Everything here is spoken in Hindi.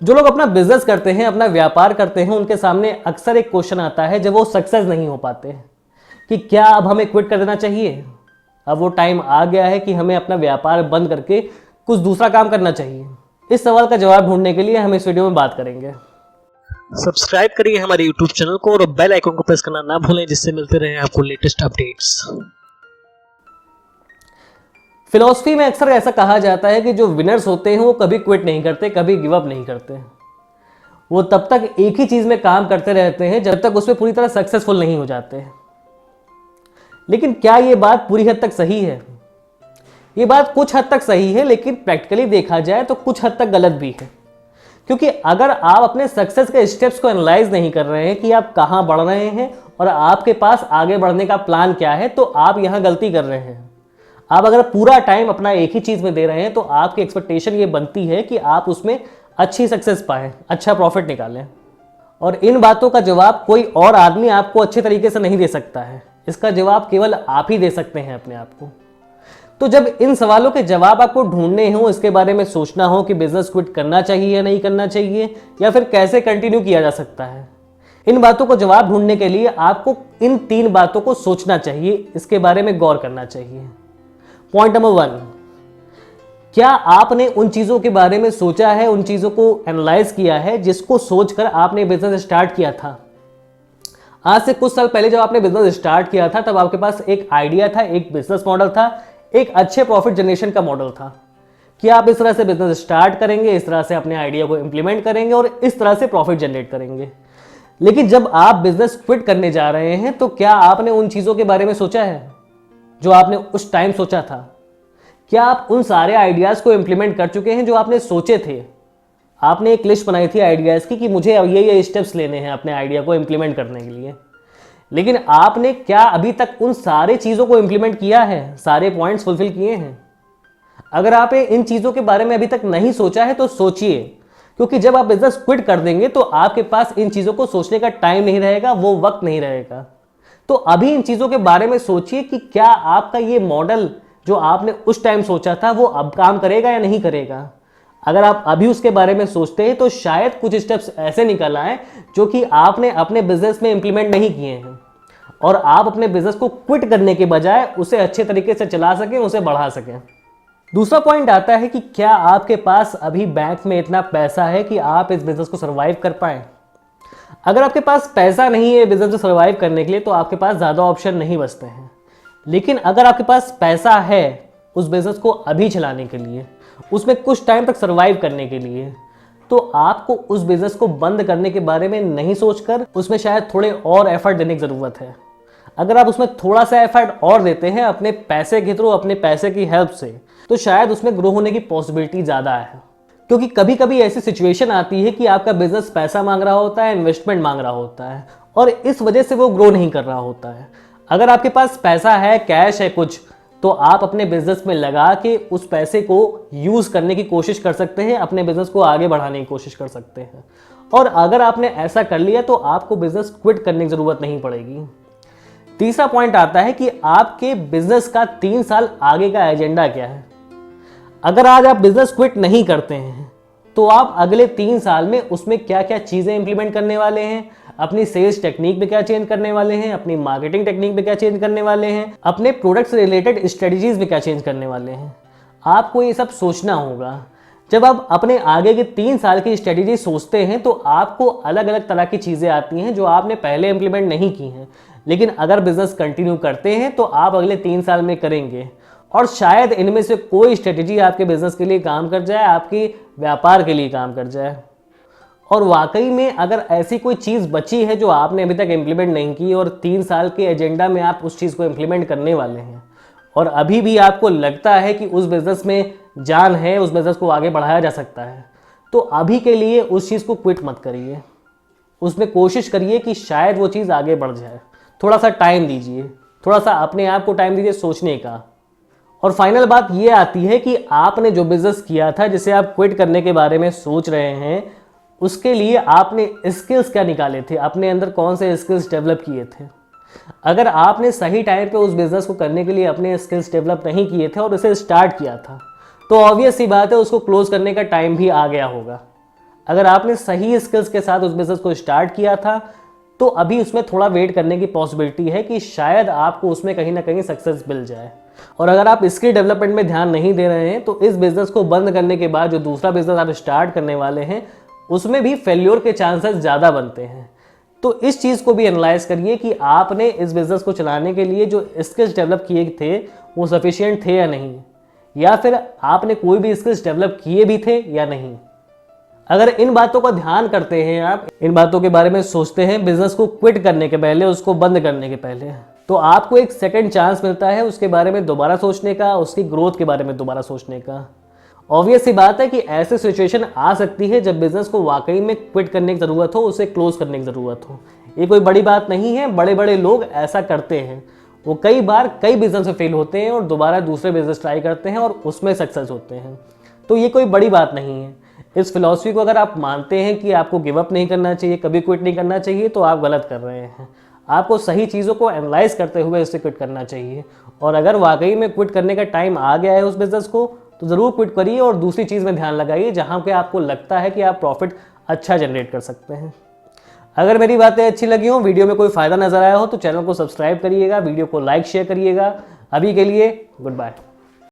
जो लोग अपना बिजनेस करते हैं, अपना व्यापार करते हैं, उनके सामने अक्सर एक क्वेश्चन आता है जब वो सक्सेस नहीं हो पाते हैं कि क्या अब हमें क्विट कर देना चाहिए, अब वो टाइम आ गया है कि हमें अपना व्यापार बंद करके कुछ दूसरा काम करना चाहिए। इस सवाल का जवाब ढूंढने के लिए हम इस वीडियो में बात करेंगे। सब्सक्राइब करिए हमारे यूट्यूब चैनल को और बेल आइकन को प्रेस करना ना भूलें, जिससे मिलते रहे आपको लेटेस्ट अपडेट्स। फिलॉसफी में अक्सर ऐसा कहा जाता है कि जो विनर्स होते हैं वो कभी क्विट नहीं करते, कभी गिव अप नहीं करते। वो तब तक एक ही चीज में काम करते रहते हैं जब तक उसमें पूरी तरह सक्सेसफुल नहीं हो जाते। लेकिन क्या ये बात पूरी हद तक सही है? ये बात कुछ हद तक सही है, लेकिन प्रैक्टिकली देखा जाए तो कुछ हद तक गलत भी है। क्योंकि अगर आप अपने सक्सेस के स्टेप्स को एनालाइज नहीं कर रहे हैं कि आप कहां बढ़ रहे हैं और आपके पास आगे बढ़ने का प्लान क्या है, तो आप यहां गलती कर रहे हैं। आप अगर पूरा टाइम अपना एक ही चीज में दे रहे हैं तो आपकी एक्सपेक्टेशन ये बनती है कि आप उसमें अच्छी सक्सेस पाएं, अच्छा प्रॉफिट निकालें। और इन बातों का जवाब कोई और आदमी आपको अच्छे तरीके से नहीं दे सकता है। इसका जवाब केवल आप ही दे सकते हैं अपने आप को। तो जब इन सवालों के जवाब आपको ढूंढने हो, इसके बारे में सोचना हो कि बिजनेस क्विट करना चाहिए या नहीं करना चाहिए, या फिर कैसे कंटिन्यू किया जा सकता है, इन बातों को जवाब ढूंढने के लिए आपको इन 3 बातों को सोचना चाहिए, इसके बारे में गौर करना चाहिए। पॉइंट नंबर 1, क्या आपने उन चीजों के बारे में सोचा है, उन चीजों को एनालाइज किया है जिसको सोचकर आपने बिजनेस स्टार्ट किया था? आज से कुछ साल पहले जब आपने बिजनेस स्टार्ट किया था तब आपके पास एक आइडिया था, एक बिजनेस मॉडल था, एक अच्छे प्रॉफिट जनरेशन का मॉडल था कि आप इस तरह से बिजनेस स्टार्ट करेंगे, इस तरह से अपने आइडिया को इंप्लीमेंट करेंगे और इस तरह से प्रॉफिट जनरेट करेंगे। लेकिन जब आप बिजनेस क्विट करने जा रहे हैं तो क्या आपने उन चीजों के बारे में सोचा है जो आपने उस टाइम सोचा था? क्या आप उन सारे आइडियाज को इंप्लीमेंट कर चुके हैं जो आपने सोचे थे? आपने एक लिस्ट बनाई थी आइडियाज की कि मुझे ये स्टेप्स लेने हैं अपने आइडिया को इंप्लीमेंट करने के लिए, लेकिन आपने क्या अभी तक उन सारे चीजों को इंप्लीमेंट किया है, सारे पॉइंट्स फुलफिल किए हैं? अगर आपने इन चीजों के बारे में अभी तक नहीं सोचा है तो सोचिए, क्योंकि जब आप बिजनेस क्विट कर देंगे तो आपके पास इन चीजों को सोचने का टाइम नहीं रहेगा, वो वक्त नहीं रहेगा। तो अभी इन चीजों के बारे में सोचिए कि क्या आपका ये मॉडल जो आपने उस टाइम सोचा था वो अब काम करेगा या नहीं करेगा। अगर आप अभी उसके बारे में सोचते हैं तो शायद कुछ स्टेप्स ऐसे निकल आए जो कि आपने अपने बिजनेस में इंप्लीमेंट नहीं किए हैं और आप अपने बिजनेस को क्विट करने के बजाय उसे अच्छे तरीके से चला सकें, उसे बढ़ा सकें। दूसरा पॉइंट आता है कि क्या आपके पास अभी बैंक में इतना पैसा है कि आप इस बिजनेस को सर्वाइव कर पाए। अगर आपके पास पैसा नहीं है बिजनेस को सर्वाइव करने के लिए तो आपके पास ज़्यादा ऑप्शन नहीं बचते हैं। लेकिन अगर आपके पास पैसा है उस बिजनेस को अभी चलाने के लिए, उसमें कुछ टाइम तक सर्वाइव करने के लिए, तो आपको उस बिजनेस को बंद करने के बारे में नहीं सोचकर उसमें शायद थोड़े और एफर्ट देने की ज़रूरत है। अगर आप उसमें थोड़ा सा एफर्ट और देते हैं अपने पैसे के थ्रू, अपने पैसे की हेल्प से, तो शायद उसमें ग्रो होने की पॉसिबिलिटी ज़्यादा है। क्योंकि कभी कभी ऐसी सिचुएशन आती है कि आपका बिजनेस पैसा मांग रहा होता है, इन्वेस्टमेंट मांग रहा होता है और इस वजह से वो ग्रो नहीं कर रहा होता है। अगर आपके पास पैसा है, कैश है कुछ, तो आप अपने बिजनेस में लगा के उस पैसे को यूज करने की कोशिश कर सकते हैं, अपने बिजनेस को आगे बढ़ाने की कोशिश कर सकते हैं। और अगर आपने ऐसा कर लिया तो आपको बिजनेस क्विट करने की जरूरत नहीं पड़ेगी। तीसरा पॉइंट आता है कि आपके बिजनेस का 3 साल आगे का एजेंडा क्या है। अगर आज आप बिजनेस क्विट नहीं करते हैं तो आप अगले 3 साल में उसमें क्या क्या चीजें इंप्लीमेंट करने वाले हैं, अपनी सेल्स टेक्निक में क्या चेंज करने वाले हैं, अपनी मार्केटिंग टेक्निक में क्या चेंज करने वाले हैं, अपने प्रोडक्ट्स रिलेटेड स्ट्रेटजीज में क्या चेंज करने वाले हैं। आपको ये सब सोचना होगा। जब आप अपने आगे के 3 साल की स्ट्रेटजी सोचते हैं तो आपको अलग अलग तरह की चीजें आती हैं जो आपने पहले इंप्लीमेंट नहीं की हैं, लेकिन अगर बिजनेस कंटिन्यू करते हैं तो आप अगले 3 साल में करेंगे और शायद इनमें से कोई स्ट्रेटजी आपके बिजनेस के लिए काम कर जाए, आपके व्यापार के लिए काम कर जाए। और वाकई में अगर ऐसी कोई चीज़ बची है जो आपने अभी तक इम्प्लीमेंट नहीं की और 3 साल के एजेंडा में आप उस चीज़ को इम्प्लीमेंट करने वाले हैं और अभी भी आपको लगता है कि उस बिज़नेस में जान है, उस बिज़नेस को आगे बढ़ाया जा सकता है, तो अभी के लिए उस चीज़ को क्विट मत करिए। उसमें कोशिश करिए कि शायद वो चीज़ आगे बढ़ जाए। थोड़ा सा टाइम दीजिए, थोड़ा सा अपने आप को टाइम दीजिए सोचने का। और फाइनल बात ये आती है कि आपने जो बिजनेस किया था, जिसे आप क्विट करने के बारे में सोच रहे हैं, उसके लिए आपने स्किल्स क्या निकाले थे, अपने अंदर कौन से स्किल्स डेवलप किए थे। अगर आपने सही टाइम पे उस बिजनेस को करने के लिए अपने स्किल्स डेवलप नहीं किए थे और उसे स्टार्ट किया था, तो ऑब्वियस सी बात है उसको क्लोज करने का टाइम भी आ गया होगा। अगर आपने सही स्किल्स के साथ उस बिजनेस को स्टार्ट किया था तो अभी उसमें थोड़ा वेट करने की पॉसिबिलिटी है कि शायद आपको उसमें कहीं ना कहीं सक्सेस मिल जाए। और अगर आप स्किल डेवलपमेंट में ध्यान नहीं दे रहे हैं तो इस बिजनेस को बंद करने के बाद जो दूसरा बिजनेस आप स्टार्ट करने वाले हैं उसमें भी फेल्योर के चांसेस ज़्यादा बनते हैं। तो इस चीज़ को भी एनालाइज करिए कि आपने इस बिज़नेस को चलाने के लिए जो स्किल्स डेवलप किए थे वो सफिशिएंट थे या नहीं, या फिर आपने कोई भी स्किल्स डेवलप किए भी थे या नहीं। अगर इन बातों का ध्यान करते हैं, आप इन बातों के बारे में सोचते हैं बिजनेस को क्विट करने के पहले, उसको बंद करने के पहले, तो आपको एक सेकंड चांस मिलता है उसके बारे में दोबारा सोचने का, उसकी ग्रोथ के बारे में दोबारा सोचने का। ऑब्वियस सी बात है कि ऐसी सिचुएशन आ सकती है जब बिजनेस को वाकई में क्विट करने की ज़रूरत हो, उसे क्लोज करने की ज़रूरत हो। ये कोई बड़ी बात नहीं है, बड़े बड़े लोग ऐसा करते हैं। वो कई बार कई बिजनेस में फेल होते हैं और दोबारा दूसरे बिजनेस ट्राई करते हैं और उसमें सक्सेस होते हैं। तो ये कोई बड़ी बात नहीं है। इस फिलॉसफी को अगर आप मानते हैं कि आपको गिव अप नहीं करना चाहिए, कभी क्विट नहीं करना चाहिए, तो आप गलत कर रहे हैं। आपको सही चीज़ों को एनालाइज करते हुए इससे क्विट करना चाहिए। और अगर वाकई में क्विट करने का टाइम आ गया है उस बिज़नेस को, तो ज़रूर क्विट करिए और दूसरी चीज़ में ध्यान लगाइए जहाँ पे आपको लगता है कि आप प्रॉफिट अच्छा जनरेट कर सकते हैं। अगर मेरी बातें अच्छी लगी हो, वीडियो में कोई फ़ायदा नज़र आया हो, तो चैनल को सब्सक्राइब करिएगा, वीडियो को लाइक शेयर करिएगा। अभी के लिए गुड बाय।